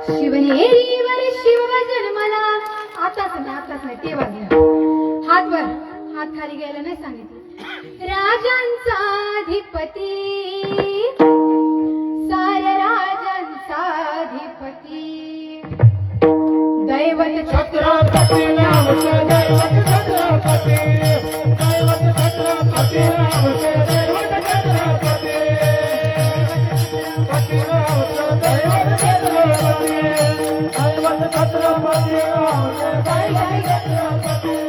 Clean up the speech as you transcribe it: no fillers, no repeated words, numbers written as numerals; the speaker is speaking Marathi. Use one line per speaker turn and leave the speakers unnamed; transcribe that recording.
शिवनेरीवर शिव जन्मला. आताच नाही तेव्हा हात खाली घ्यायला नाही सांगितलं. राजांचा अधिपती, साऱ्या राजांचा अधिपती, दैवत
छत्रपती रामचे दैवत छत्रपती, दैवत छत्रपती रामचे दैवत छत्रपती, छत्रपती रामचे दैवत छत्रपती, दैवत छत्रपती रामचे दैवत छत्रपती.